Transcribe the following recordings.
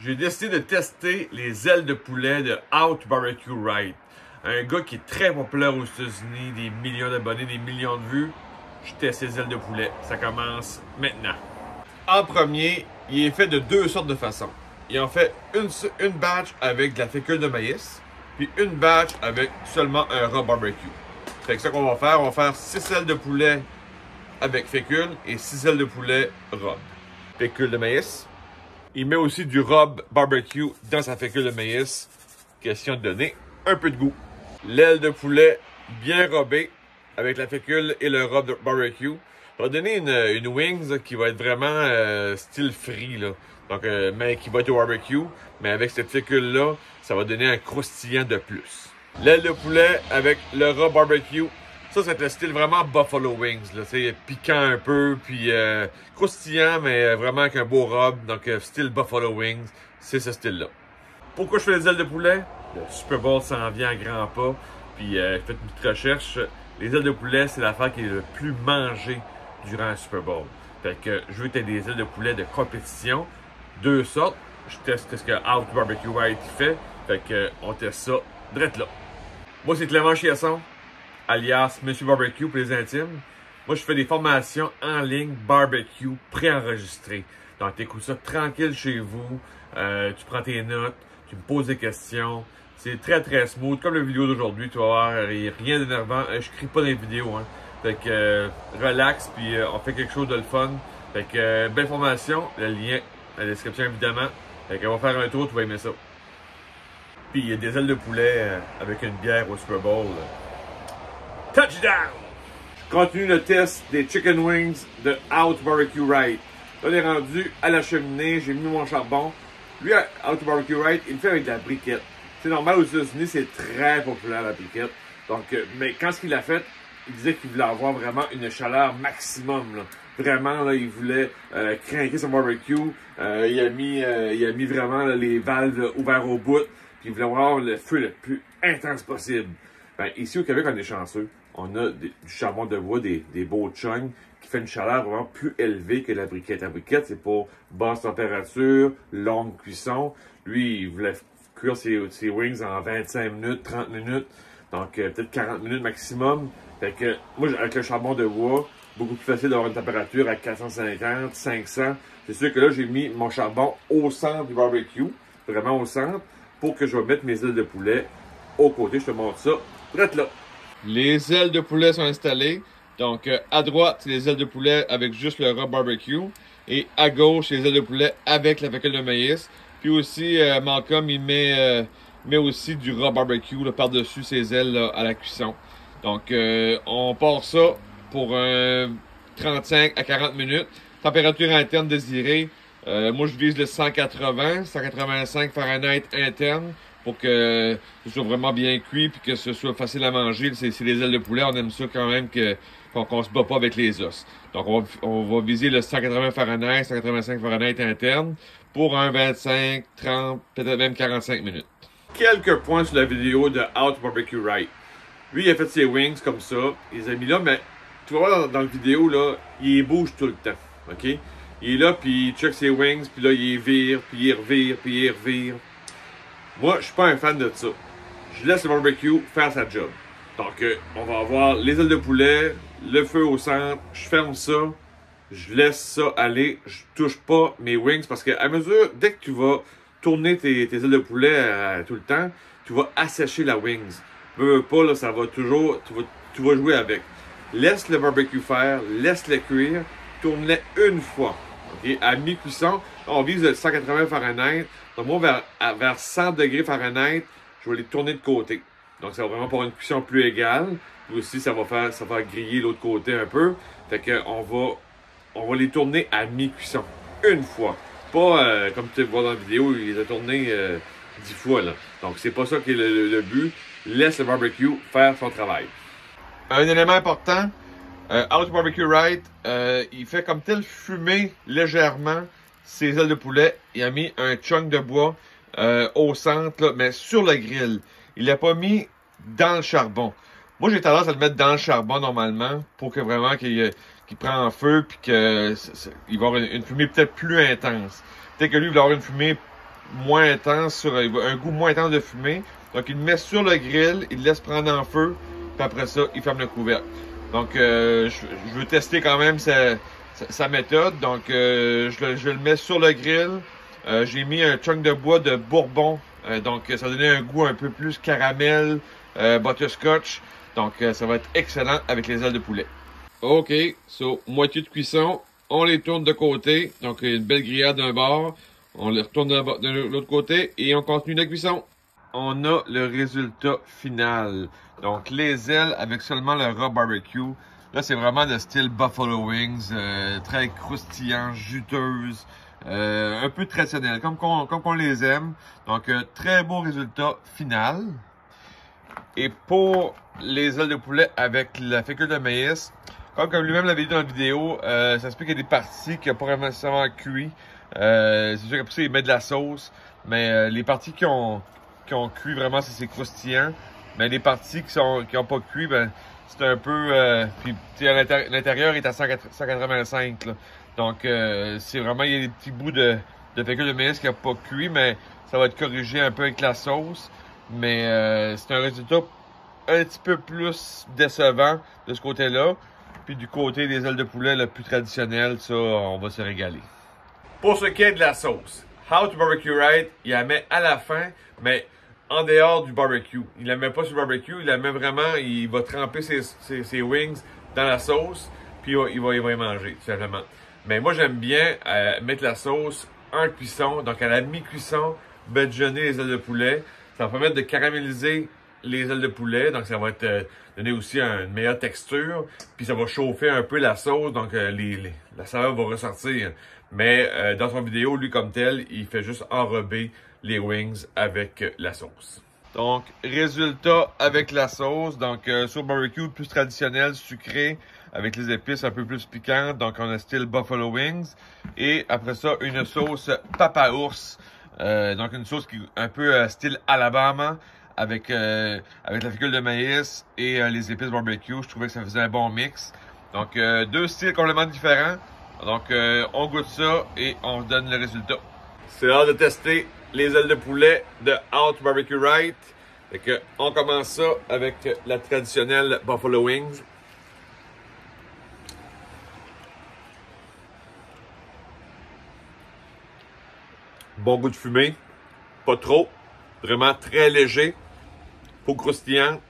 j'ai décidé de tester les ailes de poulet de Out Barbecue Right. Un gars qui est très populaire aux États-Unis, des millions d'abonnés, des millions de vues. Je teste ces ailes de poulet. Ça commence maintenant. En premier, il est fait de deux sortes de façons. Ils ont fait une batch avec de la fécule de maïs, puis une batch avec seulement un rub barbecue. Fait que ça qu'on va faire 6 ailes de poulet avec fécule et 6 ailes de poulet rub. Fécule de maïs. Il met aussi du rub barbecue dans sa fécule de maïs. Question de donner un peu de goût. L'aile de poulet bien robée avec la fécule et le rub barbecue. Ça va donner une wings qui va être vraiment style frit, là. Donc, mais qui va être au barbecue. Mais avec cette fécule-là, ça va donner un croustillant de plus. L'aile de poulet avec le rub barbecue. Ça, c'est le style vraiment Buffalo Wings, là, piquant un peu, puis croustillant, mais vraiment avec un beau rub. Donc, style Buffalo Wings, c'est ce style-là. Pourquoi je fais les ailes de poulet? Le Super Bowl s'en vient à grands pas, puis faites une petite recherche. Les ailes de poulet, c'est l'affaire qui est le plus mangée durant le Super Bowl. Fait que je veux que tu aies des ailes de poulet de compétition, deux sortes. Je teste ce que Out Barbecue Right fait. Fait que on teste ça direct là. Moi, c'est Clément Chiasson, alias Monsieur Barbecue pour les intimes. Moi, je fais des formations en ligne barbecue préenregistrées. Donc, tu écoutes ça tranquille chez vous. Tu prends tes notes, tu me poses des questions. C'est très très smooth, comme la vidéo d'aujourd'hui. Tu vas voir, il n'y a rien d'énervant. Je crie pas dans les vidéos. Hein. Fait que relax, puis on fait quelque chose de le fun. Fait que belle formation. Le lien dans la description évidemment. Fait qu'on va faire un tour, tu vas aimer ça. Puis il y a des ailes de poulet avec une bière au Super Bowl. Touchdown! Je continue le test des chicken wings de Out Barbecue Right. Là, on est rendu à la cheminée, j'ai mis mon charbon. Lui, Out Barbecue Right, il le fait avec de la briquette. C'est normal aux États-Unis, c'est très populaire la briquette. Donc, mais quand ce qu'il a fait, il disait qu'il voulait avoir vraiment une chaleur maximum. Là. Vraiment, là, il voulait craquer son barbecue. Il a mis vraiment là, les valves ouvertes au bout. Puis il voulait avoir le feu le plus intense possible. Ben, ici au Québec, on est chanceux. On a du charbon de bois, des beaux chung, qui fait une chaleur vraiment plus élevée que la briquette. La briquette, c'est pour basse température, longue cuisson. Lui, il voulait cuire ses wings en 25 minutes, 30 minutes. Donc, peut-être 40 minutes maximum. Fait que, moi, avec le charbon de bois, beaucoup plus facile d'avoir une température à 450, 500. C'est sûr que là, j'ai mis mon charbon au centre du barbecue, vraiment au centre, pour que je vais mettre mes ailes de poulet au côté. Je te montre ça. Prête là. Les ailes de poulet sont installées. Donc, à droite, c'est les ailes de poulet avec juste le rub barbecue. Et à gauche, les ailes de poulet avec la fécule de maïs. Puis aussi, Malcolm, il met aussi du rub barbecue par-dessus ses ailes là, à la cuisson. Donc, on part ça pour 35 à 40 minutes. Température interne désirée. Moi, je vise le 180, 185 Fahrenheit interne pour que ce soit vraiment bien cuit et que ce soit facile à manger. C'est les ailes de poulet. On aime ça quand même qu'on se bat pas avec les os. Donc, on va viser le 180 Fahrenheit, 185 Fahrenheit interne pour un 25, 30, peut-être même 45 minutes. Quelques points sur la vidéo de Out Barbecue Right. Lui, il a fait ses wings comme ça. Il les a mis là, mais tu vas voir dans la vidéo, là, il bouge tout le temps. OK? Il est là, puis il check ses wings, puis là, il vire, puis il revire, puis il revire. Moi, je suis pas un fan de ça. Je laisse le barbecue faire sa job. Donc, on va avoir les ailes de poulet, le feu au centre, je ferme ça, je laisse ça aller, je touche pas mes wings, parce que à mesure, dès que tu vas tourner tes ailes de poulet tout le temps, tu vas assécher la wings. Veux pas, là, ça va toujours, tu vas jouer avec. Laisse le barbecue faire, laisse-le cuire, tourne-le une fois. Okay? À mi-cuisson, on vise le 180 Fahrenheit. Donc moi, vers 100 degrés Fahrenheit, je vais les tourner de côté. Donc ça va vraiment pour une cuisson plus égale. Puis aussi, ça va griller l'autre côté un peu. Fait que on va les tourner à mi-cuisson. Une fois. Pas comme tu vois dans la vidéo, il les a tournés 10 fois. Là. Donc c'est pas ça qui est le but. Laisse le barbecue faire son travail. Un élément important, Out Barbecue Right, il fait comme tel fumer légèrement ses ailes de poulet. Il a mis un chunk de bois au centre, là, mais sur le grill. Il l'a pas mis dans le charbon. Moi, j'ai tendance à le mettre dans le charbon normalement pour que vraiment qu'il prend en feu puis qu'il va avoir une fumée peut-être plus intense. Peut-être que lui, il va avoir une fumée moins intense, un goût moins intense de fumée. Donc, il le met sur le grill, il le laisse prendre en feu, puis après ça, il ferme le couvercle. Donc, je veux tester quand même sa méthode. Donc, je le mets sur le grill. J'ai mis un chunk de bois de Bourbon. Donc, ça va donner un goût un peu plus caramel, butterscotch. Donc, ça va être excellent avec les ailes de poulet. OK, moitié de cuisson. On les tourne de côté. Donc, il y a une belle grillade d'un bord. On les retourne de l'autre côté et on continue la cuisson. On a le résultat final. Donc, les ailes avec seulement le raw barbecue. Là, c'est vraiment de style Buffalo Wings. Très croustillant, juteuse. Un peu traditionnel, comme on les aime. Donc, très beau résultat final. Et pour les ailes de poulet avec la fécule de maïs, comme lui-même l'avait dit dans la vidéo, ça se peut qu'il y a des parties qui n'ont pas vraiment nécessairement cuit. C'est sûr qu'après ça, il met de la sauce. Mais les parties qui ont cuit vraiment, c'est croustillant. Mais les parties qui n'ont pas cuit, ben, c'est un peu... puis l'intérieur est à 185. Là. Donc, c'est vraiment... Il y a des petits bouts de fécule de maïs qui n'ont pas cuit, mais ça va être corrigé un peu avec la sauce. Mais c'est un résultat un petit peu plus décevant de ce côté-là. Puis du côté des ailes de poulet, le plus traditionnel, ça, on va se régaler. Pour ce qui est de la sauce, How to Barbecue Right, il la met à la fin, mais en dehors du barbecue. Il la met pas sur le barbecue, il la met vraiment, il va tremper ses wings dans la sauce, puis il va y manger, tout simplement. Mais moi, j'aime bien mettre la sauce en cuisson, donc à la mi-cuisson, badigeonner les ailes de poulet. Ça va permettre de caraméliser les ailes de poulet, donc ça va donner aussi une meilleure texture, puis ça va chauffer un peu la sauce, donc la saveur va ressortir. Mais dans son vidéo, lui comme tel, il fait juste enrober les wings avec la sauce. Donc, résultat avec la sauce, donc sur barbecue plus traditionnel, sucré, avec les épices un peu plus piquantes, donc on a style Buffalo Wings, et après ça, une sauce Papa Ours, donc une sauce qui un peu style Alabama, avec la fécule de maïs et les épices barbecue. Je trouvais que ça faisait un bon mix. Donc, deux styles complètement différents. Donc, on goûte ça et on vous donne le résultat. C'est l'heure de tester les ailes de poulet de How to Barbecue Right. Fait que, on commence ça avec la traditionnelle Buffalo Wings. Bon goût de fumée. Pas trop. Vraiment très léger. Pas croustillant.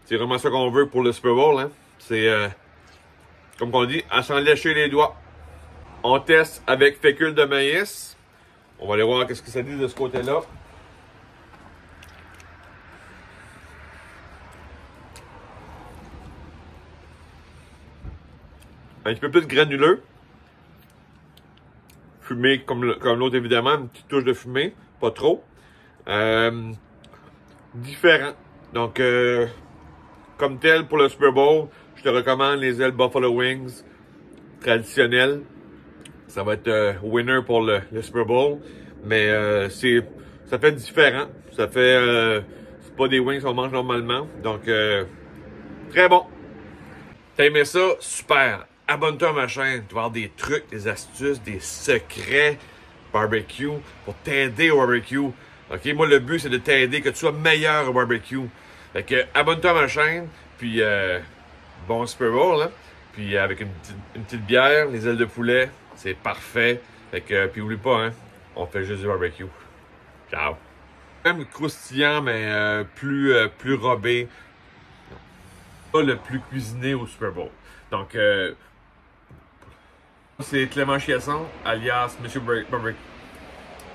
C'est vraiment ça qu'on veut pour le Super Bowl. Hein? C'est, comme on dit, à s'en lécher les doigts. On teste avec fécule de maïs. On va aller voir qu'est-ce que ça dit de ce côté-là. Un petit peu plus granuleux. Fumé comme l'autre évidemment. Une petite touche de fumée. Pas trop. Différent. Donc, comme tel pour le Super Bowl, je te recommande les ailes Buffalo Wings traditionnelles. Ça va être winner pour le Super Bowl. Mais ça fait différent. Ça fait... c'est pas des wings qu'on mange normalement. Donc, très bon. T'as aimé ça? Super. Abonne-toi à ma chaîne. Tu vas avoir des trucs, des astuces, des secrets barbecue pour t'aider au barbecue. OK? Moi, le but, c'est de t'aider, que tu sois meilleur au barbecue. Fait que, abonne-toi à ma chaîne. Puis, bon Super Bowl, hein? Puis, avec une petite bière, les ailes de poulet, c'est parfait. Fait que, puis, oublie pas, hein? On fait juste du barbecue. Ciao! Même croustillant, mais plus robé. Pas le plus cuisiné au Super Bowl. Donc, c'est Clément Chiasson, alias Monsieur Barbecue.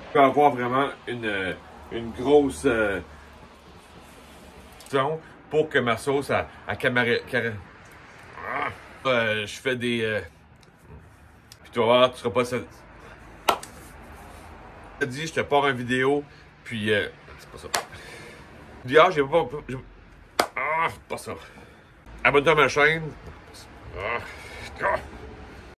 Je peux avoir vraiment une grosse pour que ma sauce à je fais des... puis tu vas voir, tu seras pas... Je te dis, je te pars une vidéo, puis... c'est pas ça. Je dis, j'ai pas... c'est pas ça. Abonne-toi à ma chaîne.